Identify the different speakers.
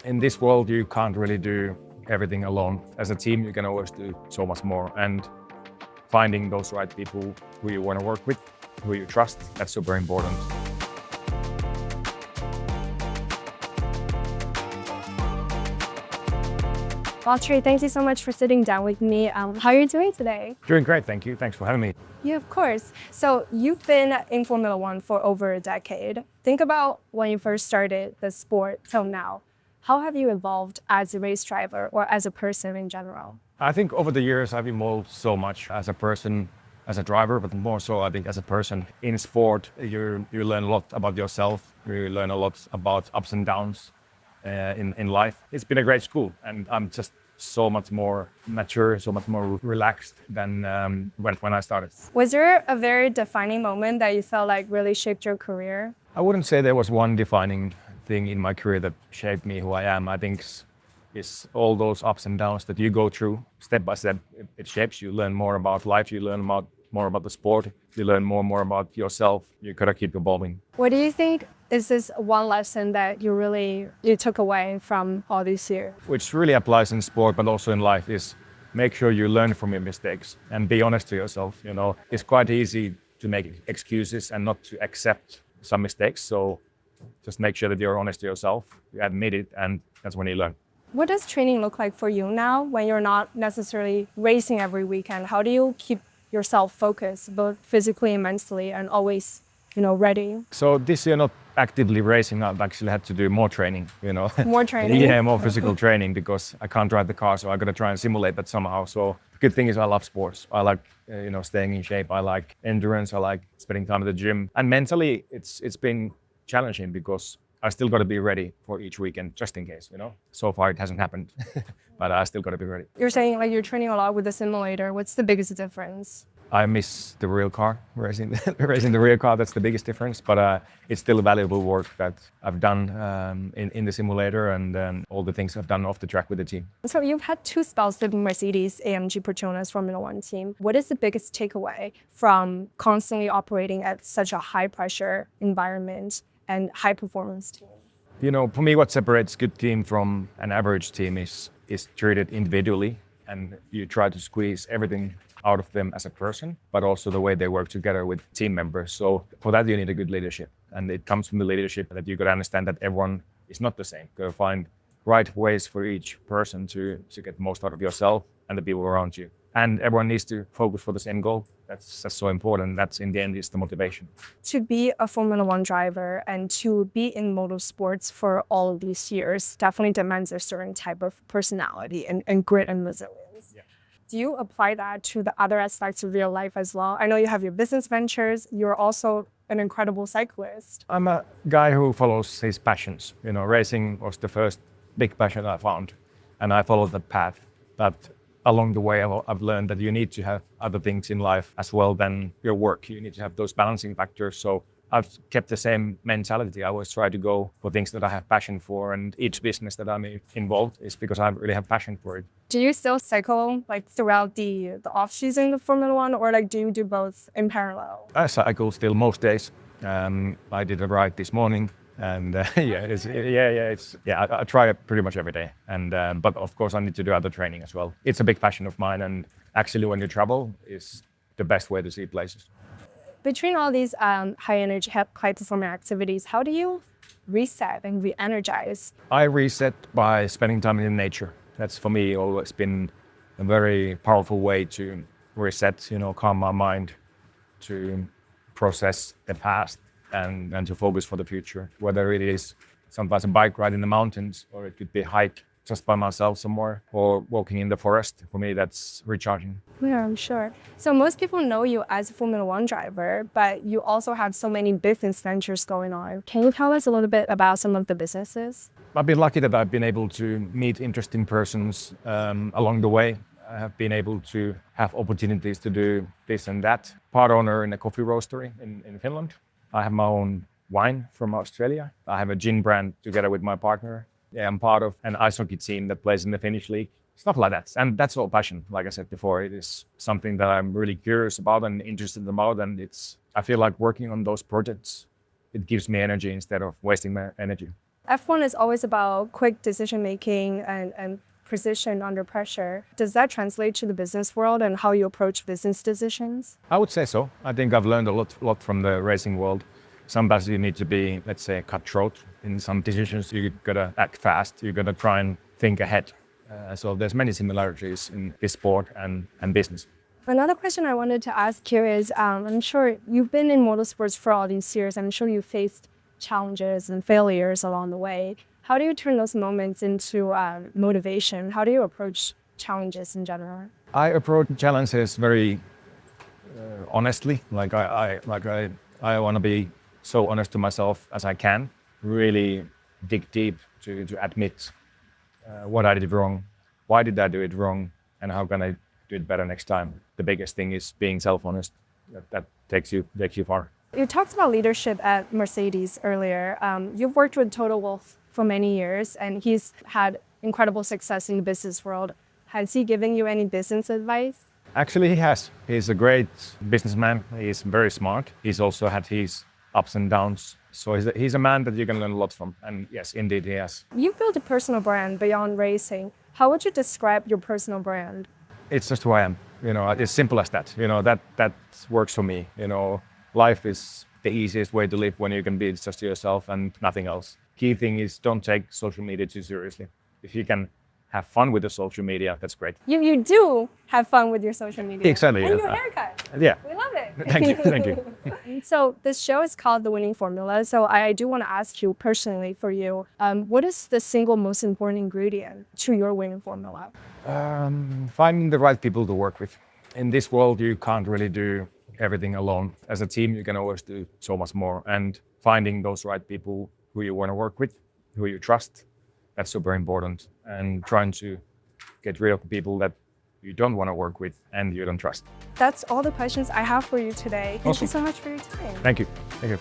Speaker 1: In this world, you can't really do everything alone. As a team, you can always do so much more. And finding those right people who you want to work with, who you trust, that's super important.
Speaker 2: Valtteri, thank you so much for sitting down with me. How are you doing today?
Speaker 1: Doing great, thank you. Thanks for having me.
Speaker 2: Yeah, of course. So you've been in Formula One for over a decade. Think about when you first started the sport till now. How have you evolved as a race driver or as a person in general?
Speaker 1: I think over the years, I've evolved so much as a person, as a driver, but more so, I think, as a person. In sport, you learn a lot about yourself. You learn a lot about ups and downs in life. It's been a great school, and I'm just so much more mature, so much more relaxed than when I started.
Speaker 2: Was there a very defining moment that you felt like really shaped your career?
Speaker 1: I wouldn't say there was one defining thing in my career that shaped me who I am. I think it's all those ups and downs that you go through step by step. It shapes you. Learn more about life. You learn more about the sport. You learn more and more about yourself. You gotta keep evolving.
Speaker 2: What do you think is this one lesson that you took away from all these years?
Speaker 1: Which really applies in sport, but also in life, is make sure you learn from your mistakes and be honest to yourself. You know, it's quite easy to make excuses and not to accept some mistakes. So just make sure that you're honest to yourself, you admit it, and that's when you learn.
Speaker 2: What does training look like for you now when you're not necessarily racing every weekend? How do you keep yourself focused, both physically and mentally, and always, ready?
Speaker 1: So this year, not actively racing, I've actually had to do more training,
Speaker 2: More training?
Speaker 1: Yeah, more physical training, because I can't drive the car, so I got to try and simulate that somehow. So the good thing is I love sports. I like, staying in shape. I like endurance. I like spending time at the gym. And mentally, it's been challenging because I still got to be ready for each weekend, just in case, So far, it hasn't happened, but I still got to be ready.
Speaker 2: You're saying like you're training a lot with the simulator. What's the biggest difference?
Speaker 1: I miss the real car, racing the real car. That's the biggest difference, but it's still valuable work that I've done in the simulator and all the things I've done off the track with the team. So
Speaker 2: you've had 2 spells with Mercedes-AMG Petronas Formula One team. What is the biggest takeaway from constantly operating at such a high pressure environment and high performance team?
Speaker 1: For me, what separates good team from an average team is treated individually, and you try to squeeze everything out of them as a person, but also the way they work together with team members. So for that, you need a good leadership. And it comes from the leadership that you got to understand that everyone is not the same. You got to find right ways for each person to get the most out of yourself and the people around you. And everyone needs to focus for the same goal. That's so important. That's in the end is the motivation.
Speaker 2: To be a Formula One driver and to be in motorsports for all of these years definitely demands a certain type of personality and grit and resilience.
Speaker 1: Yeah.
Speaker 2: Do you apply that to the other aspects of your life as well? I know you have your business ventures. You're also an incredible cyclist.
Speaker 1: I'm a guy who follows his passions. Racing was the first big passion I found, and I followed that path. But along the way, I've learned that you need to have other things in life as well than your work. You need to have those balancing factors. So I've kept the same mentality. I always try to go for things that I have passion for, and each business that I'm involved is because I really have passion for it.
Speaker 2: Do you still cycle throughout the off season of Formula One, or do you do both in parallel?
Speaker 1: I cycle still most days. I did a ride this morning. And I try it pretty much every day. And but of course I need to do other training as well. It's a big passion of mine, and actually when you travel is the best way to see places.
Speaker 2: Between all these high energy, high performing activities, how do you reset and re-energize?
Speaker 1: I reset by spending time in nature. That's for me always been a very powerful way to reset, calm my mind, to process the past and to focus for the future. Whether it is sometimes a bike ride in the mountains, or it could be a hike just by myself somewhere, or walking in the forest. For me, that's recharging.
Speaker 2: Yeah, I'm sure. So most people know you as a Formula One driver, but you also have so many business ventures going on. Can you tell us a little bit about some of the businesses?
Speaker 1: I've been lucky that I've been able to meet interesting persons along the way. I have been able to have opportunities to do this and that. Part owner in a coffee roastery in Finland. I have my own wine from Australia. I have a gin brand together with my partner. Yeah, I'm part of an ice hockey team that plays in the Finnish league. Stuff like that. And that's all passion. Like I said before, it is something that I'm really curious about and interested about. And I feel like working on those projects, it gives me energy instead of wasting my energy.
Speaker 2: F1 is always about quick decision making and precision under pressure. Does that translate to the business world and how you approach business decisions?
Speaker 1: I would say so. I think I've learned a lot from the racing world. Sometimes you need to be, let's say, cutthroat. In some decisions, you gotta act fast. You gotta try and think ahead. So there's many similarities in this sport and business.
Speaker 2: Another question I wanted to ask here is, I'm sure you've been in motorsports for all these years. I'm sure you faced challenges and failures along the way. How do you turn those moments into motivation? How do you approach challenges in general?
Speaker 1: I approach challenges very honestly. I want to be so honest to myself as I can. Really dig deep to admit what I did wrong, why did I do it wrong, and how can I do it better next time. The biggest thing is being self-honest. That takes you far.
Speaker 2: You talked about leadership at Mercedes earlier. You've worked with Toto Wolff for many years, and he's had incredible success in the business world. Has he given you any business advice?
Speaker 1: Actually, he has. He's a great businessman. He's very smart. He's also had his ups and downs. So he's a man that you can learn a lot from. And yes, indeed, he has.
Speaker 2: You've built a personal brand beyond racing. How would you describe your personal brand?
Speaker 1: It's just who I am. It's simple as that. That works for me. Life is the easiest way to live when you can be just yourself and nothing else. Key thing is don't take social media too seriously. If you can have fun with the social media, that's great.
Speaker 2: You do have fun with your social media.
Speaker 1: Exactly.
Speaker 2: And your haircut.
Speaker 1: Yeah.
Speaker 2: We love it.
Speaker 1: Thank you.
Speaker 2: So this show is called The Winning Formula. So I do want to ask you personally, for you, what is the single most important ingredient to your winning formula?
Speaker 1: Finding the right people to work with. In this world, you can't really do everything alone. As a team, you can always do so much more. And finding those right people who you want to work with, who you trust, that's super important. And trying to get rid of the people that you don't want to work with and you don't trust.
Speaker 2: That's all the questions I have for you today. Thank you so much for your time.
Speaker 1: Thank you. Thank you.